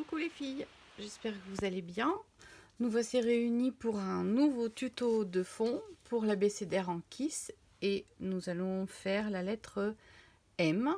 Coucou les filles, j'espère que vous allez bien. Nous voici réunis pour un nouveau tuto de fond pour l'abécédaire en Kiss et nous allons faire la lettre M.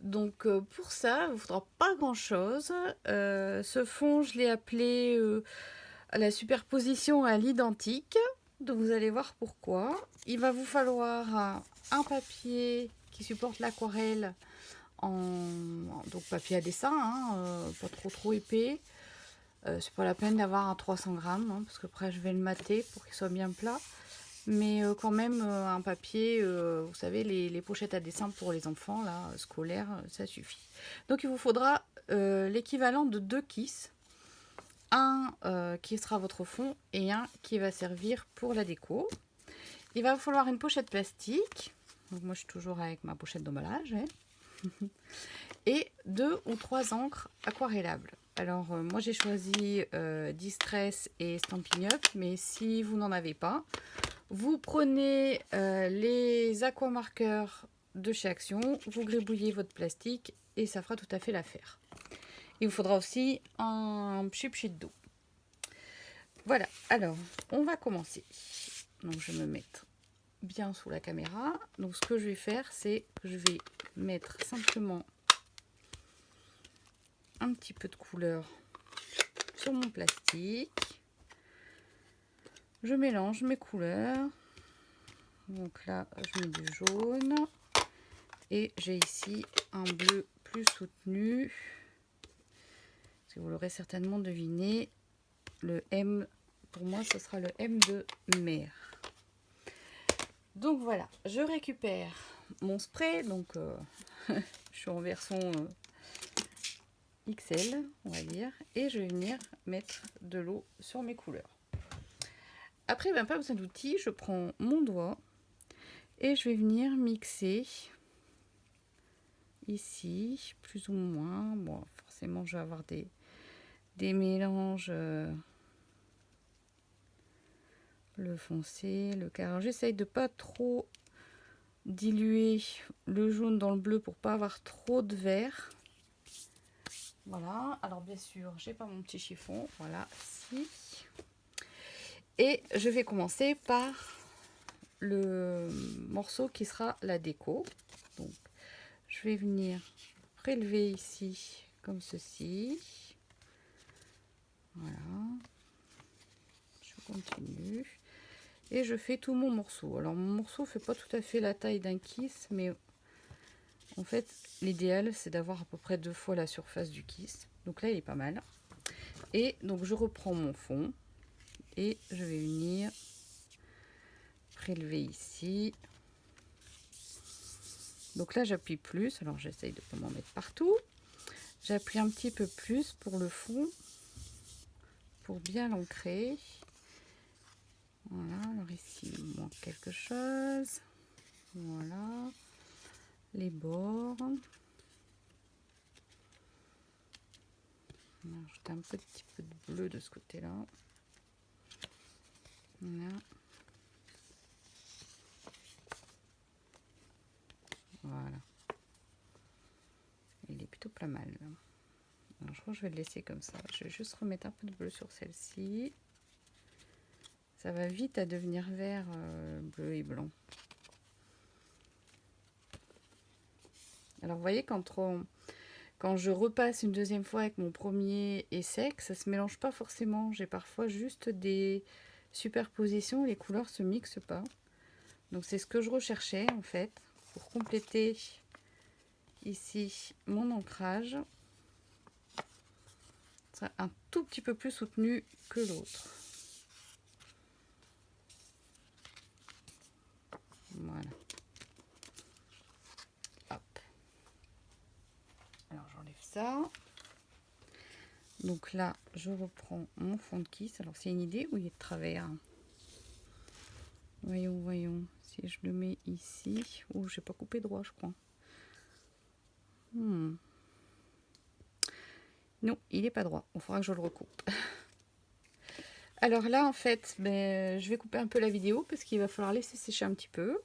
Donc pour ça, il ne vous faudra pas grand chose. Ce fond, je l'ai appelé à la superposition à l'identique. Donc vous allez voir pourquoi. Il va vous falloir un papier qui supporte l'aquarelle donc papier à dessin, pas trop épais. C'est pas la peine d'avoir un 300 grammes parce que après je vais le mater pour qu'il soit bien plat. Mais quand même un papier, vous savez les pochettes à dessin pour les enfants là, scolaires, ça suffit. Donc il vous faudra l'équivalent de 2 kisses. Un qui sera votre fond et un qui va servir pour la déco. Il va vous falloir une pochette plastique. Donc moi je suis toujours avec ma pochette d'emballage. Et 2 ou 3 encres aquarellables. Alors moi j'ai choisi Distress et Stampin' Up, mais si vous n'en avez pas, vous prenez les aquamarqueurs de chez Action, vous gribouillez votre plastique et ça fera tout à fait l'affaire. Il vous faudra aussi un pchit d'eau. Voilà, alors on va commencer. Donc je vais me mettre bien sous la caméra. Donc ce que je vais faire, c'est que je vais mettre simplement un petit peu de couleur sur mon plastique. Je mélange mes couleurs. Donc là, je mets du jaune. Et j'ai ici un bleu plus soutenu. Parce que vous l'aurez certainement deviné, le M, pour moi, ce sera le M de mer. Donc voilà, je récupère mon spray. Donc je suis en version XL, on va dire, et je vais venir mettre de l'eau sur mes couleurs. Après, pas besoin d'outils, je prends mon doigt et je vais venir mixer ici, plus ou moins. Bon, forcément, je vais avoir des mélanges, le foncé, le clair. J'essaye de pas trop diluer le jaune dans le bleu pour pas avoir trop de vert. Voilà, alors bien sûr, j'ai pas mon petit chiffon, voilà, si. Et je vais commencer par le morceau qui sera la déco. Donc, je vais venir prélever ici, comme ceci. Voilà. Je continue. Et je fais tout mon morceau. Alors, mon morceau ne fait pas tout à fait la taille d'un kiss, mais en fait, l'idéal, c'est d'avoir à peu près 2 fois la surface du kiss. Donc là, il est pas mal. Et donc, je reprends mon fond. Et je vais venir prélever ici. Donc là, j'appuie plus. Alors, j'essaye de ne pas m'en mettre partout. J'appuie un petit peu plus pour le fond, pour bien l'ancrer. Voilà, alors ici, il manque quelque chose. Voilà, les bords. On va ajouter un petit peu de bleu de ce côté-là. Voilà. Voilà. Il est plutôt pas mal. Alors, je crois que je vais le laisser comme ça. Je vais juste remettre un peu de bleu sur celle-ci. Ça va vite à devenir vert, bleu et blanc. Alors, vous voyez, quand je repasse une deuxième fois avec mon premier et sec, ça se mélange pas forcément. J'ai parfois juste des superpositions, les couleurs se mixent pas. Donc, c'est ce que je recherchais, en fait, pour compléter ici mon ancrage. Ça sera un tout petit peu plus soutenu que l'autre. Voilà. Hop. Alors j'enlève ça. Donc là, je reprends mon fond de kiss. Alors c'est une idée où il est de travers. Voyons. Si je le mets ici. Oh, j'ai pas coupé droit, je crois. Non, il est pas droit. Il faudra que je le recoupe. Alors là, en fait, je vais couper un peu la vidéo parce qu'il va falloir laisser sécher un petit peu.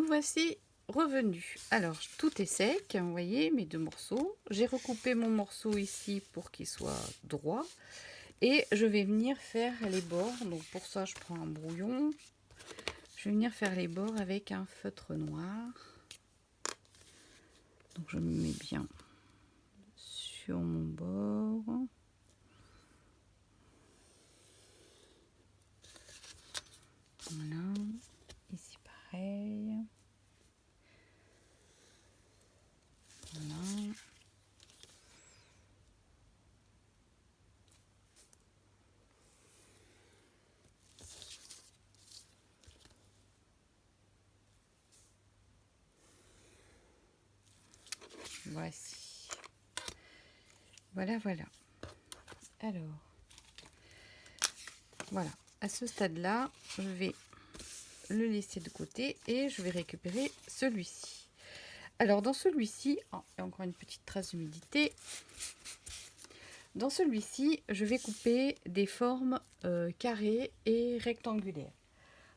Voici revenu. Alors, tout est sec, vous voyez, mes deux morceaux. J'ai recoupé mon morceau ici pour qu'il soit droit. Et je vais venir faire les bords. Donc, pour ça, je prends un brouillon. Je vais venir faire les bords avec un feutre noir. Donc, je me mets bien sur mon bord. Voilà. Ici, pareil. Voilà. Voici. Voilà, voilà. Alors, voilà. À ce stade-là, je vais le laisser de côté et je vais récupérer celui-ci. Alors, dans celui-ci, oh, il y a encore une petite trace d'humidité. Dans celui-ci, je vais couper des formes carrées et rectangulaires.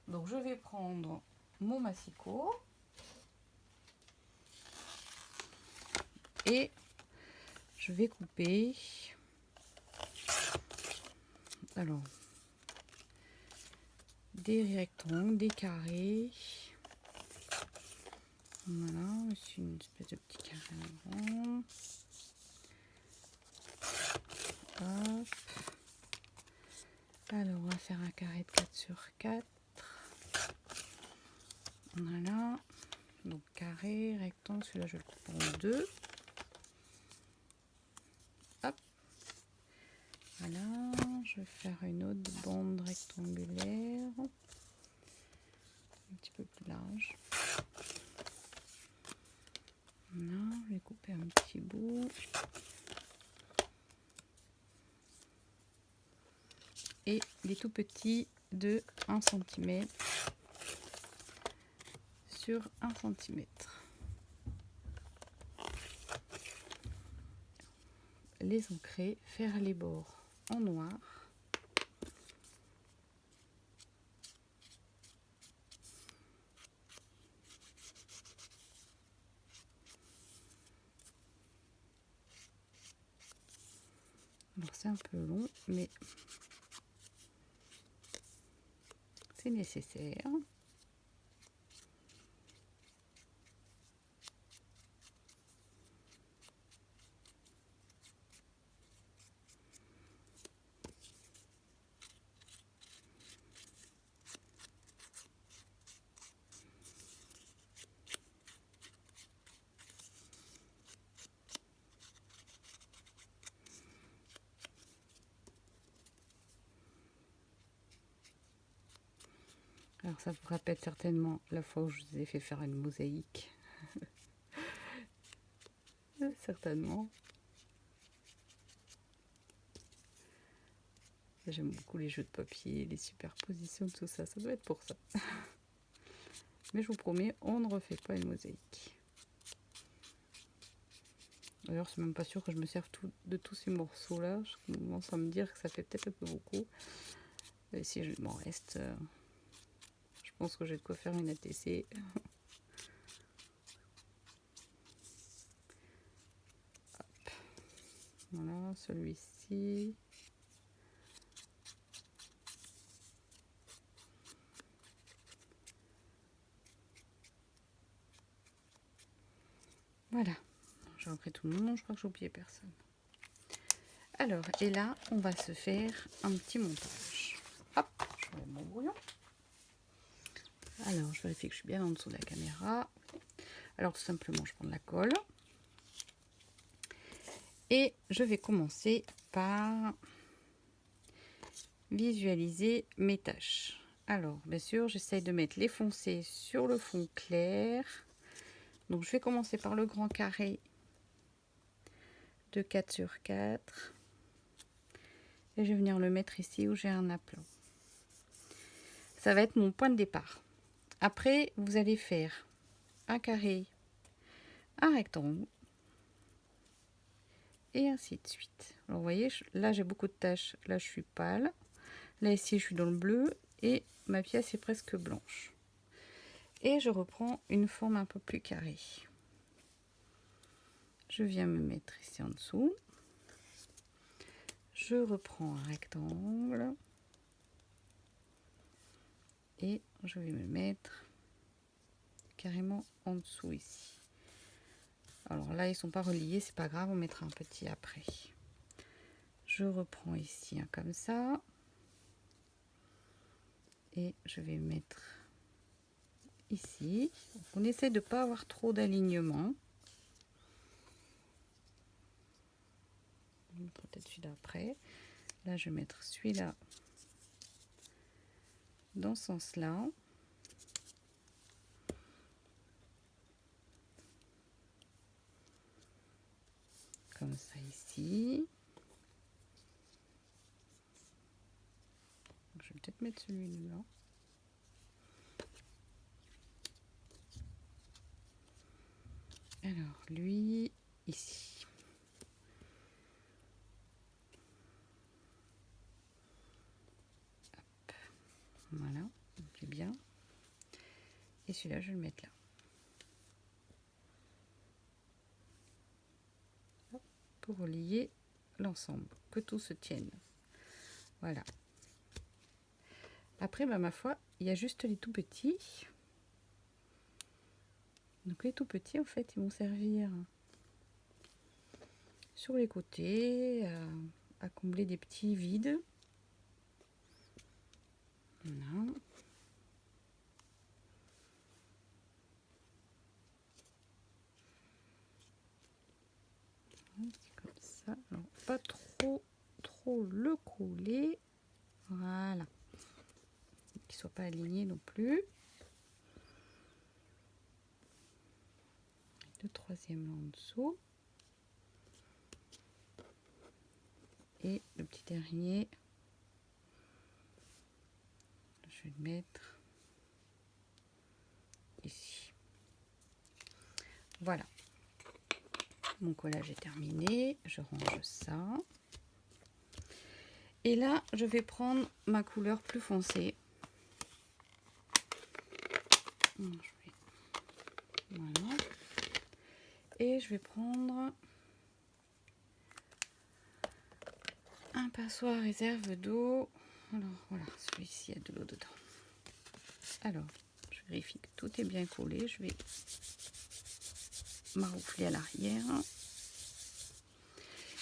Donc, je vais prendre mon massicot et je vais couper. Alors, des rectangles, des carrés. Voilà, ici une espèce de petit carré avant. Hop. Alors, on va faire un carré de 4 sur 4. Voilà. Donc, carré, rectangle, celui-là, je le coupe en deux. Hop. Voilà. Je vais faire une autre bande rectangulaire. Un petit peu plus large. Voilà. Je vais couper un petit bout. Et des tout petits de 1 cm sur 1 cm. Les ancrer, faire les bords en noir. Alors c'est un peu long, mais c'est nécessaire. Alors ça vous rappelle certainement la fois où je vous ai fait faire une mosaïque. Certainement. J'aime beaucoup les jeux de papier, les superpositions, tout ça. Ça doit être pour ça. Mais je vous promets, on ne refait pas une mosaïque. D'ailleurs, c'est même pas sûr que je me serve de tous ces morceaux-là. Je commence à me dire que ça fait peut-être un peu beaucoup. Et si je m'en reste, je pense que j'ai de quoi faire une ATC. Hop. Voilà, celui-ci. Voilà. J'ai repris tout le monde, je crois que j'ai oublié personne. Alors, et là, on va se faire un petit montage. Hop, je remets mon brouillon. Alors, je vérifie que je suis bien en dessous de la caméra. Alors, tout simplement, je prends de la colle. Et je vais commencer par visualiser mes tâches. Alors, bien sûr, j'essaye de mettre les foncés sur le fond clair. Donc, je vais commencer par le grand carré de 4 sur 4. Et je vais venir le mettre ici où j'ai un aplat. Ça va être mon point de départ. Après, vous allez faire un carré, un rectangle, et ainsi de suite. Alors, vous voyez, là, j'ai beaucoup de tâches. Là, je suis pâle. Là, ici, je suis dans le bleu. Et ma pièce est presque blanche. Et je reprends une forme un peu plus carrée. Je viens me mettre ici en dessous. Je reprends un rectangle. Et je vais me mettre carrément en dessous ici. Alors là, ils sont pas reliés, c'est pas grave, on mettra un petit après. Je reprends ici un comme ça. Et je vais mettre ici. Donc, on essaie de ne pas avoir trop d'alignement. Je vais mettre peut-être celui-là après. Là, je vais mettre celui-là dans ce sens-là. Comme ça ici. Je vais peut-être mettre celui-là. Alors, lui, ici. Hop. Voilà, c'est bien. Et celui-là, je vais le mettre là. Hop, pour relier l'ensemble, que tout se tienne. Voilà. Après, bah, ma foi, il y a juste les tout petits. Donc les tout petits, en fait, ils vont servir sur les côtés à combler des petits vides. Voilà. Comme ça. Alors, pas trop le coller. Voilà. Qu'il soit pas aligné non plus. Le troisième là en dessous. Et le petit dernier, je vais le mettre ici. Voilà. Mon collage est terminé. Je range ça. Et là, je vais prendre ma couleur plus foncée. Voilà. Et je vais prendre un pinceau à réserve d'eau. Alors voilà, celui-ci a de l'eau dedans. Alors, je vérifie que tout est bien collé. Je vais maroufler à l'arrière.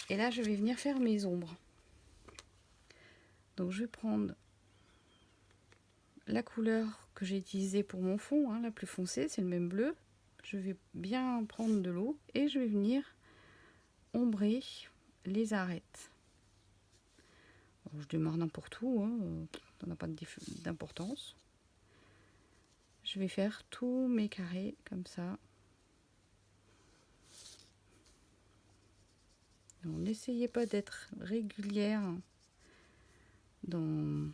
Et là, je vais venir faire mes ombres. Donc, je vais prendre la couleur que j'ai utilisée pour mon fond, hein, la plus foncée, c'est le même bleu. Je vais bien prendre de l'eau et je vais venir ombrer les arêtes. Alors, je démarre n'importe où, hein, ça n'a pas d'importance. Je vais faire tous mes carrés comme ça. N'essayez pas d'être régulière dans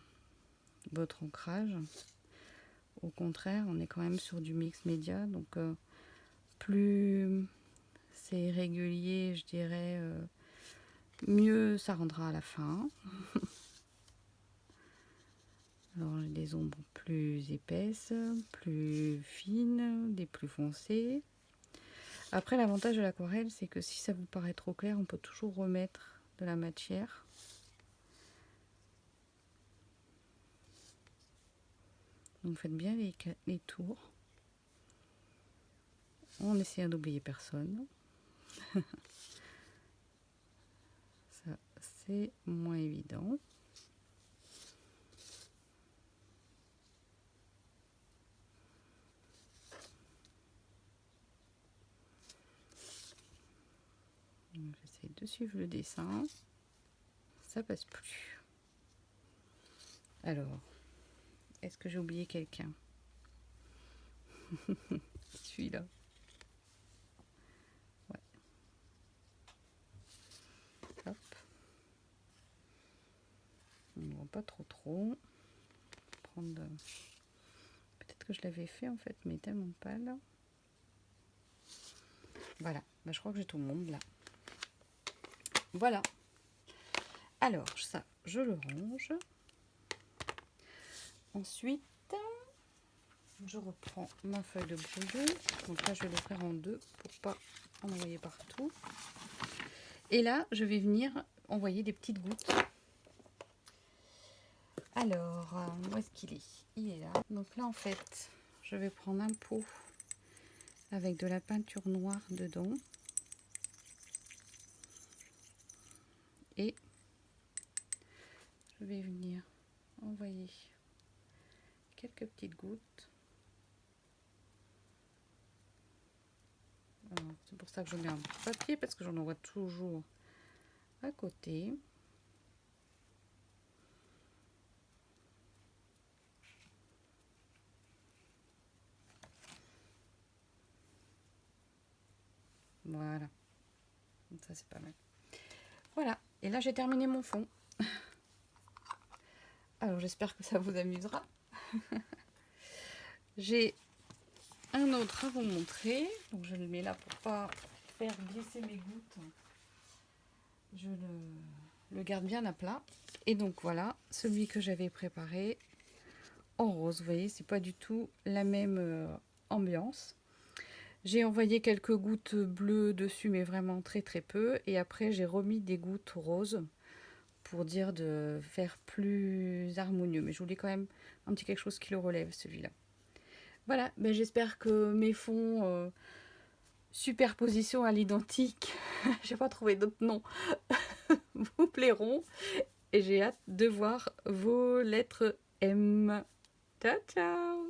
votre ancrage. Au contraire, on est quand même sur du mix média, donc plus c'est régulier, je dirais, mieux ça rendra à la fin. Alors j'ai des ombres plus épaisses, plus fines, des plus foncées. Après, l'avantage de l'aquarelle, c'est que si ça vous paraît trop clair, on peut toujours remettre de la matière. Donc faites bien les tours en essayant d'oublier personne. Ça, c'est moins évident. J'essaie de suivre le dessin. Ça passe plus. Alors, est-ce que j'ai oublié quelqu'un? Celui-là. Ouais. Hop. On ne voit pas trop. Prendre. Peut-être que je l'avais fait en fait, mais tellement pâle. Voilà. Bah, je crois que j'ai tout le monde là. Voilà. Alors, ça, je le range. Ensuite, Je reprends ma feuille de brouillon. Donc là, je vais l'ouvrir en deux pour pas en envoyer partout. Et là, je vais venir envoyer des petites gouttes. Alors, où est-ce qu'il est? Il est là. Donc là, en fait, je vais prendre un pot avec de la peinture noire dedans. Et je vais venir envoyer quelques petites gouttes. C'est pour ça que je mets un papier, parce que j'en envoie toujours à côté. Voilà, ça c'est pas mal. Voilà, et là j'ai terminé mon fond. Alors j'espère que ça vous amusera. J'ai un autre à vous montrer. Donc je le mets là pour pas faire glisser mes gouttes. Je le garde bien à plat. Et donc voilà, celui que j'avais préparé en rose. Vous voyez, c'est pas du tout la même ambiance. J'ai envoyé quelques gouttes bleues dessus, mais vraiment très très peu. Et après, j'ai remis des gouttes roses pour dire de faire plus harmonieux. Mais je voulais quand même un petit quelque chose qui le relève, celui-là. Voilà, ben j'espère que mes fonds superposition à l'identique, j'ai pas trouvé d'autres noms, vous plairont. Et j'ai hâte de voir vos lettres M. Ciao, ciao!